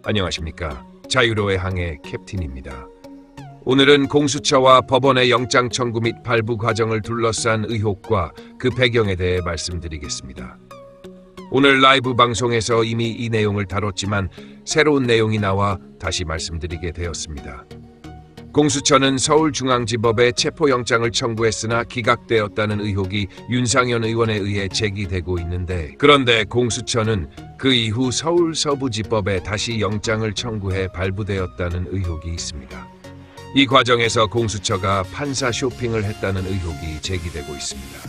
안녕하십니까. 자유로의 항해 캡틴입니다. 오늘은 공수처와 법원의 영장 청구 및 발부 과정을 둘러싼 의혹과 그 배경에 대해 말씀드리겠습니다. 오늘 라이브 방송에서 이미 이 내용을 다뤘지만 새로운 내용이 나와 다시 말씀드리게 되었습니다. 공수처는 서울중앙지법에 체포영장을 청구했으나 기각되었다는 의혹이 윤상현 의원에 의해 제기되고 있는데, 그런데 공수처는 그 이후 서울서부지법에 다시 영장을 청구해 발부되었다는 의혹이 있습니다. 이 과정에서 공수처가 판사 쇼핑을 했다는 의혹이 제기되고 있습니다.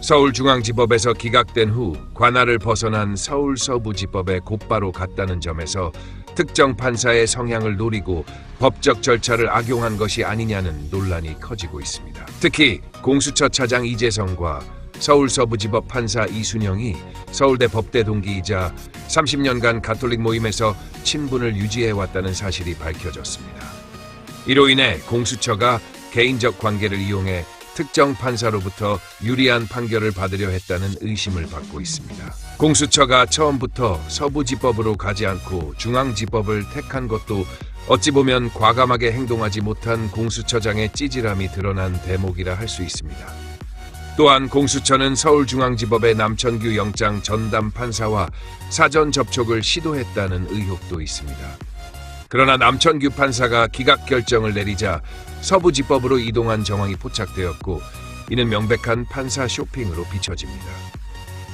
서울중앙지법에서 기각된 후 관할을 벗어난 서울서부지법에 곧바로 갔다는 점에서 특정 판사의 성향을 노리고 법적 절차를 악용한 것이 아니냐는 논란이 커지고 있습니다. 특히 공수처 차장 이재성과 서울서부지법 판사 이순영이 서울대 법대 동기이자 30년간 가톨릭 모임에서 친분을 유지해왔다는 사실이 밝혀졌습니다. 이로 인해 공수처가 개인적 관계를 이용해 특정 판사로부터 유리한 판결을 받으려 했다는 의심을 받고 있습니다. 공수처가 처음부터 서부지법으로 가지 않고 중앙지법을 택한 것도 어찌 보면 과감하게 행동하지 못한 공수처장의 찌질함이 드러난 대목이라 할 수 있습니다. 또한 공수처는 서울중앙지법의 남천규 영장 전담 판사와 사전 접촉을 시도했다는 의혹도 있습니다. 그러나 남천규 판사가 기각 결정을 내리자 서부지법으로 이동한 정황이 포착되었고, 이는 명백한 판사 쇼핑으로 비춰집니다.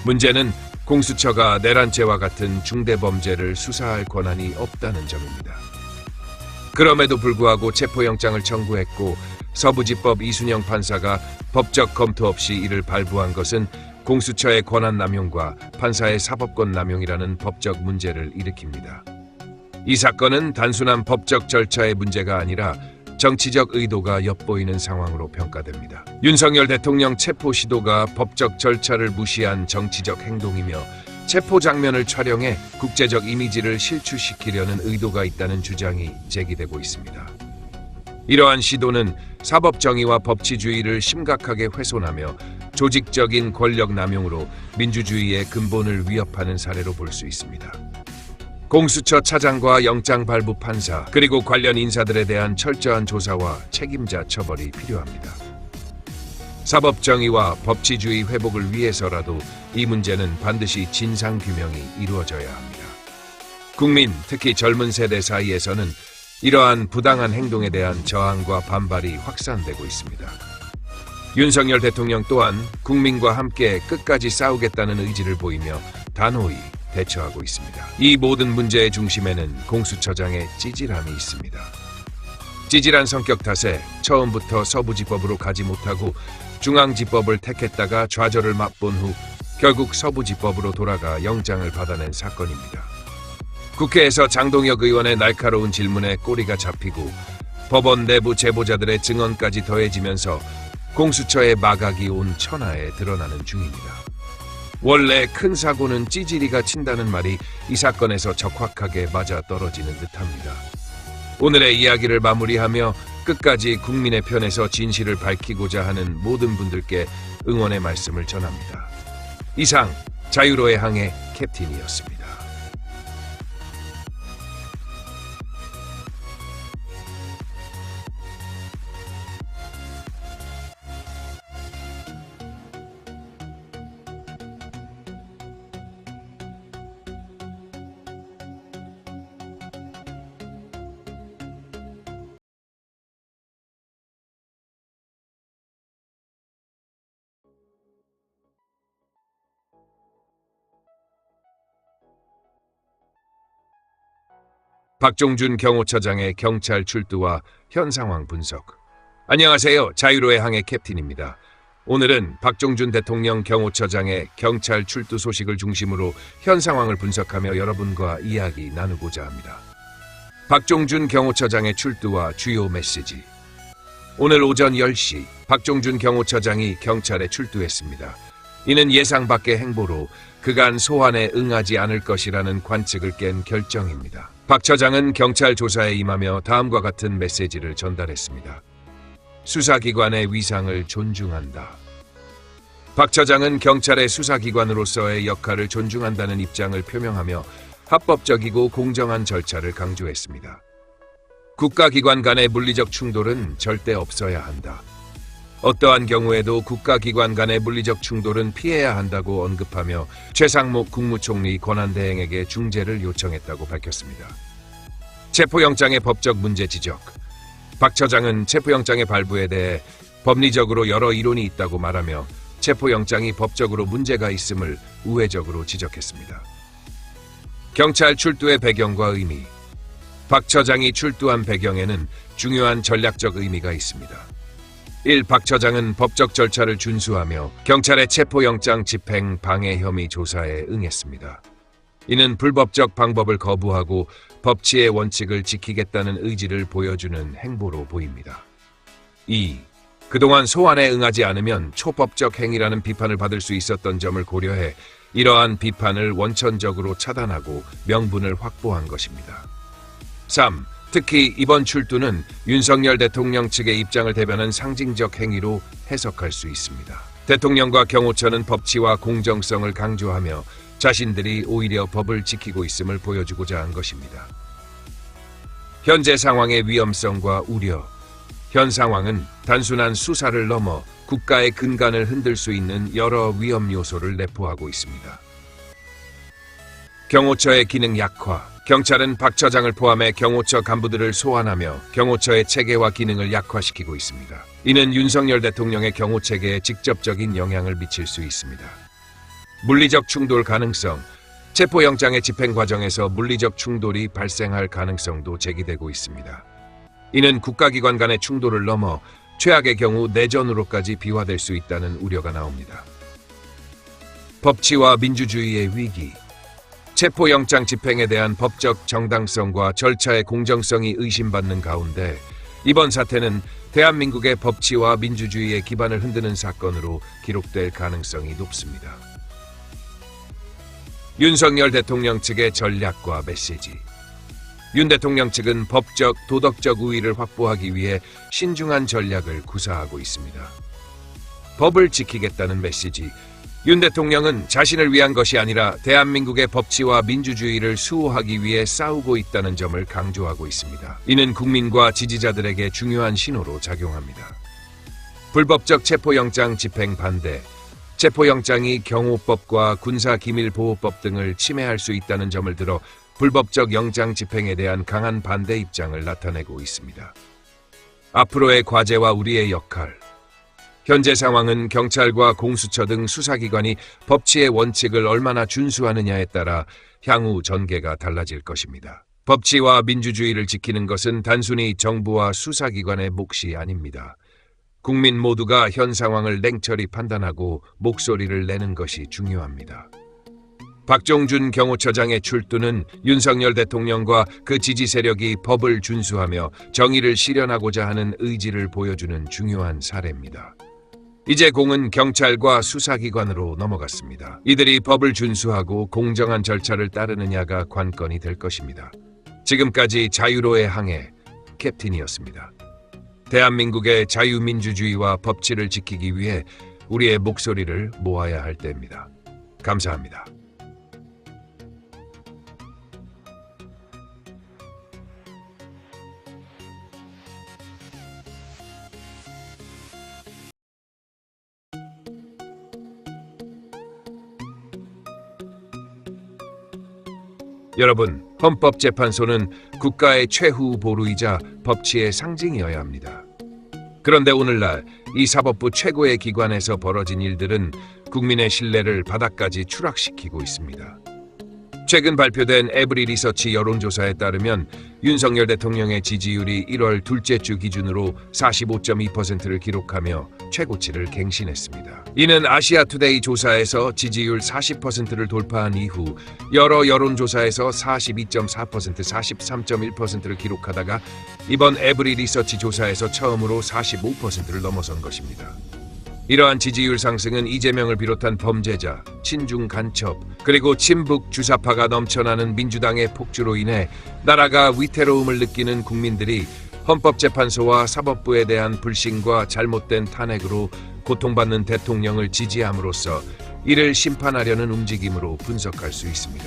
문제는 공수처가 내란죄와 같은 중대범죄를 수사할 권한이 없다는 점입니다. 그럼에도 불구하고 체포영장을 청구했고 서부지법 이순영 판사가 법적 검토 없이 이를 발부한 것은 공수처의 권한 남용과 판사의 사법권 남용이라는 법적 문제를 일으킵니다. 이 사건은 단순한 법적 절차의 문제가 아니라 정치적 의도가 엿보이는 상황으로 평가됩니다. 윤석열 대통령 체포 시도가 법적 절차를 무시한 정치적 행동이며 체포 장면을 촬영해 국제적 이미지를 실추시키려는 의도가 있다는 주장이 제기되고 있습니다. 이러한 시도는 사법정의와 법치주의를 심각하게 훼손하며 조직적인 권력 남용으로 민주주의의 근본을 위협하는 사례로 볼 수 있습니다. 공수처 차장과 영장 발부 판사, 그리고 관련 인사들에 대한 철저한 조사와 책임자 처벌이 필요합니다. 사법정의와 법치주의 회복을 위해서라도 이 문제는 반드시 진상규명이 이루어져야 합니다. 국민, 특히 젊은 세대 사이에서는 이러한 부당한 행동에 대한 저항과 반발이 확산되고 있습니다. 윤석열 대통령 또한 국민과 함께 끝까지 싸우겠다는 의지를 보이며 단호히 대처하고 있습니다. 이 모든 문제의 중심에는 공수처장의 찌질함이 있습니다. 찌질한 성격 탓에 처음부터 서부지법으로 가지 못하고 중앙지법을 택했다가 좌절을 맛본 후 결국 서부지법으로 돌아가 영장을 받아낸 사건입니다. 국회에서 장동혁 의원의 날카로운 질문에 꼬리가 잡히고 법원 내부 제보자들의 증언까지 더해지면서 공수처의 마각이 온 천하에 드러나는 중입니다. 원래 큰 사고는 찌질이가 친다는 말이 이 사건에서 적확하게 맞아떨어지는 듯합니다. 오늘의 이야기를 마무리하며 끝까지 국민의 편에서 진실을 밝히고자 하는 모든 분들께 응원의 말씀을 전합니다. 이상 자유로의 항해 캡틴이었습니다. 박종준 경호처장의 경찰 출두와 현 상황 분석. 안녕하세요. 자유로의 항해 캡틴입니다. 오늘은 박종준 대통령 경호처장의 경찰 출두 소식을 중심으로 현 상황을 분석하며 여러분과 이야기 나누고자 합니다. 박종준 경호처장의 출두와 주요 메시지. 오늘 오전 10시 박종준 경호처장이 경찰에 출두했습니다. 이는 예상 밖의 행보로 그간 소환에 응하지 않을 것이라는 관측을 깬 결정입니다. 박 처장은 경찰 조사에 임하며 다음과 같은 메시지를 전달했습니다. 수사기관의 위상을 존중한다. 박 처장은 경찰의 수사기관으로서의 역할을 존중한다는 입장을 표명하며 합법적이고 공정한 절차를 강조했습니다. 국가기관 간의 물리적 충돌은 절대 없어야 한다. 어떠한 경우에도 국가기관 간의 물리적 충돌은 피해야 한다고 언급하며 최상목 국무총리 권한대행에게 중재를 요청했다고 밝혔습니다. 체포영장의 법적 문제 지적. 박 처장은 체포영장의 발부에 대해 법리적으로 여러 이론이 있다고 말하며 체포영장이 법적으로 문제가 있음을 우회적으로 지적했습니다. 경찰 출두의 배경과 의미. 박 처장이 출두한 배경에는 중요한 전략적 의미가 있습니다. 1. 박 처장은 법적 절차를 준수하며 경찰의 체포영장 집행 방해 혐의 조사에 응했습니다. 이는 불법적 방법을 거부하고 법치의 원칙을 지키겠다는 의지를 보여주는 행보로 보입니다. 2. 그동안 소환에 응하지 않으면 초법적 행위라는 비판을 받을 수 있었던 점을 고려해 이러한 비판을 원천적으로 차단하고 명분을 확보한 것입니다. 3. 특히 이번 출두는 윤석열 대통령 측의 입장을 대변한 상징적 행위로 해석할 수 있습니다. 대통령과 경호처는 법치와 공정성을 강조하며 자신들이 오히려 법을 지키고 있음을 보여주고자 한 것입니다. 현재 상황의 위험성과 우려. 현 상황은 단순한 수사를 넘어 국가의 근간을 흔들 수 있는 여러 위험 요소를 내포하고 있습니다. 경호처의 기능 약화. 경찰은 박 처장을 포함해 경호처 간부들을 소환하며 경호처의 체계와 기능을 약화시키고 있습니다. 이는 윤석열 대통령의 경호체계에 직접적인 영향을 미칠 수 있습니다. 물리적 충돌 가능성. 체포영장의 집행 과정에서 물리적 충돌이 발생할 가능성도 제기되고 있습니다. 이는 국가기관 간의 충돌을 넘어 최악의 경우 내전으로까지 비화될 수 있다는 우려가 나옵니다. 법치와 민주주의의 위기. 체포영장 집행에 대한 법적 정당성과 절차의 공정성이 의심받는 가운데 이번 사태는 대한민국의 법치와 민주주의의 기반을 흔드는 사건으로 기록될 가능성이 높습니다. 윤석열 대통령 측의 전략과 메시지. 윤 대통령 측은 법적, 도덕적 우위를 확보하기 위해 신중한 전략을 구사하고 있습니다. 법을 지키겠다는 메시지. 윤 대통령은 자신을 위한 것이 아니라 대한민국의 법치와 민주주의를 수호하기 위해 싸우고 있다는 점을 강조하고 있습니다. 이는 국민과 지지자들에게 중요한 신호로 작용합니다. 불법적 체포영장 집행 반대. 체포영장이 경호법과 군사기밀보호법 등을 침해할 수 있다는 점을 들어 불법적 영장 집행에 대한 강한 반대 입장을 나타내고 있습니다. 앞으로의 과제와 우리의 역할. 현재 상황은 경찰과 공수처 등 수사기관이 법치의 원칙을 얼마나 준수하느냐에 따라 향후 전개가 달라질 것입니다. 법치와 민주주의를 지키는 것은 단순히 정부와 수사기관의 몫이 아닙니다. 국민 모두가 현 상황을 냉철히 판단하고 목소리를 내는 것이 중요합니다. 박종준 경호처장의 출두는 윤석열 대통령과 그 지지 세력이 법을 준수하며 정의를 실현하고자 하는 의지를 보여주는 중요한 사례입니다. 이제 공은 경찰과 수사기관으로 넘어갔습니다. 이들이 법을 준수하고 공정한 절차를 따르느냐가 관건이 될 것입니다. 지금까지 자유로의 항해 캡틴이었습니다. 대한민국의 자유민주주의와 법치를 지키기 위해 우리의 목소리를 모아야 할 때입니다. 감사합니다. 여러분, 헌법재판소는 국가의 최후 보루이자 법치의 상징이어야 합니다. 그런데 오늘날 이 사법부 최고의 기관에서 벌어진 일들은 국민의 신뢰를 바닥까지 추락시키고 있습니다. 최근 발표된 에브리 리서치 여론조사에 따르면 윤석열 대통령의 지지율이 1월 둘째 주 기준으로 45.2%를 기록하며 최고치를 갱신했습니다. 이는 아시아투데이 조사에서 지지율 40%를 돌파한 이후 여러 여론조사에서 42.4%, 43.1%를 기록하다가 이번 에브리 리서치 조사에서 처음으로 45%를 넘어선 것입니다. 이러한 지지율 상승은 이재명을 비롯한 범죄자, 친중 간첩, 그리고 친북 주사파가 넘쳐나는 민주당의 폭주로 인해 나라가 위태로움을 느끼는 국민들이 헌법재판소와 사법부에 대한 불신과 잘못된 탄핵으로 고통받는 대통령을 지지함으로써 이를 심판하려는 움직임으로 분석할 수 있습니다.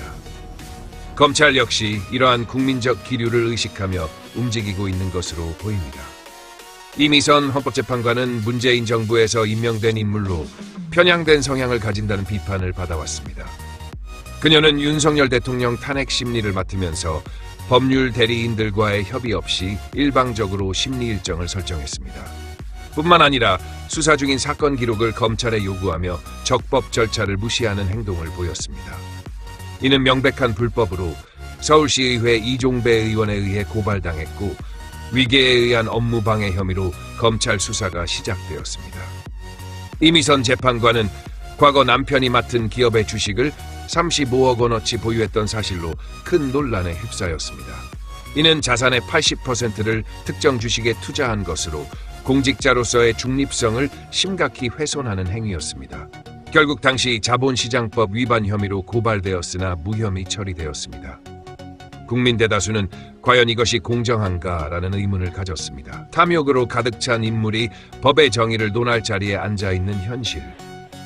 검찰 역시 이러한 국민적 기류를 의식하며 움직이고 있는 것으로 보입니다. 이미선 헌법재판관은 문재인 정부에서 임명된 인물로 편향된 성향을 가진다는 비판을 받아왔습니다. 그녀는 윤석열 대통령 탄핵 심리를 맡으면서 법률 대리인들과의 협의 없이 일방적으로 심리 일정을 설정했습니다. 뿐만 아니라 수사 중인 사건 기록을 검찰에 요구하며 적법 절차를 무시하는 행동을 보였습니다. 이는 명백한 불법으로 서울시의회 이종배 의원에 의해 고발당했고 위계에 의한 업무방해 혐의로 검찰 수사가 시작되었습니다. 이미선 재판관은 과거 남편이 맡은 기업의 주식을 35억 원어치 보유했던 사실로 큰 논란에 휩싸였습니다. 이는 자산의 80%를 특정 주식에 투자한 것으로 공직자로서의 중립성을 심각히 훼손하는 행위였습니다. 결국 당시 자본시장법 위반 혐의로 고발되었으나 무혐의 처리되었습니다. 국민 대다수는 과연 이것이 공정한가라는 의문을 가졌습니다. 탐욕으로 가득 찬 인물이 법의 정의를 논할 자리에 앉아 있는 현실.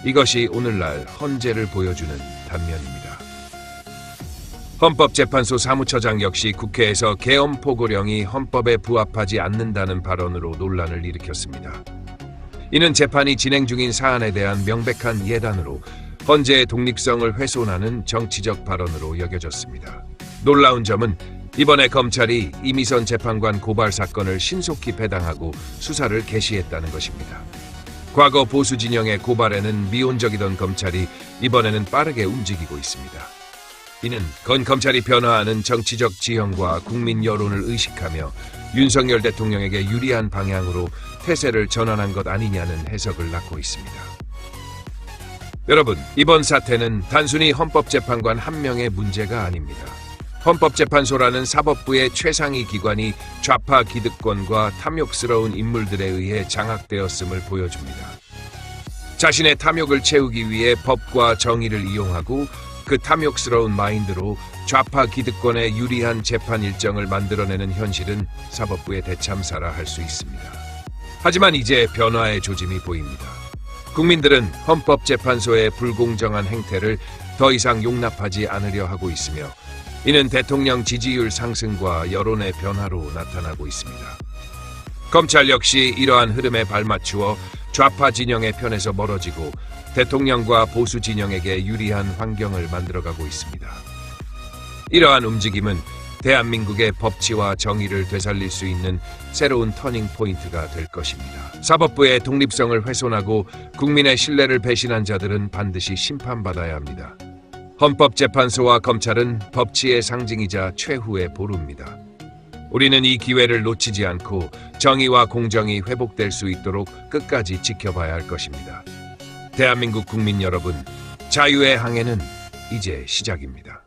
이것이 오늘날 헌재를 보여주는 단면입니다. 헌법재판소 사무처장 역시 국회에서 계엄 포고령이 헌법에 부합하지 않는다는 발언으로 논란을 일으켰습니다. 이는 재판이 진행 중인 사안에 대한 명백한 예단으로 헌재의 독립성을 훼손하는 정치적 발언으로 여겨졌습니다. 놀라운 점은 이번에 검찰이 이미선 재판관 고발 사건을 신속히 배당하고 수사를 개시했다는 것입니다. 과거 보수 진영의 고발에는 미온적이던 검찰이 이번에는 빠르게 움직이고 있습니다. 이는 검찰이 변화하는 정치적 지형과 국민 여론을 의식하며 윤석열 대통령에게 유리한 방향으로 태세를 전환한 것 아니냐는 해석을 낳고 있습니다. 여러분, 이번 사태는 단순히 헌법재판관 한 명의 문제가 아닙니다. 헌법재판소라는 사법부의 최상위 기관이 좌파 기득권과 탐욕스러운 인물들에 의해 장악되었음을 보여줍니다. 자신의 탐욕을 채우기 위해 법과 정의를 이용하고 그 탐욕스러운 마인드로 좌파 기득권에 유리한 재판 일정을 만들어내는 현실은 사법부의 대참사라 할 수 있습니다. 하지만 이제 변화의 조짐이 보입니다. 국민들은 헌법재판소의 불공정한 행태를 더 이상 용납하지 않으려 하고 있으며 이는 대통령 지지율 상승과 여론의 변화로 나타나고 있습니다. 검찰 역시 이러한 흐름에 발맞추어 좌파 진영의 편에서 멀어지고 대통령과 보수 진영에게 유리한 환경을 만들어가고 있습니다. 이러한 움직임은 대한민국의 법치와 정의를 되살릴 수 있는 새로운 터닝 포인트가 될 것입니다. 사법부의 독립성을 훼손하고 국민의 신뢰를 배신한 자들은 반드시 심판받아야 합니다. 헌법재판소와 검찰은 법치의 상징이자 최후의 보루입니다. 우리는 이 기회를 놓치지 않고 정의와 공정이 회복될 수 있도록 끝까지 지켜봐야 할 것입니다. 대한민국 국민 여러분, 자유의 항해는 이제 시작입니다.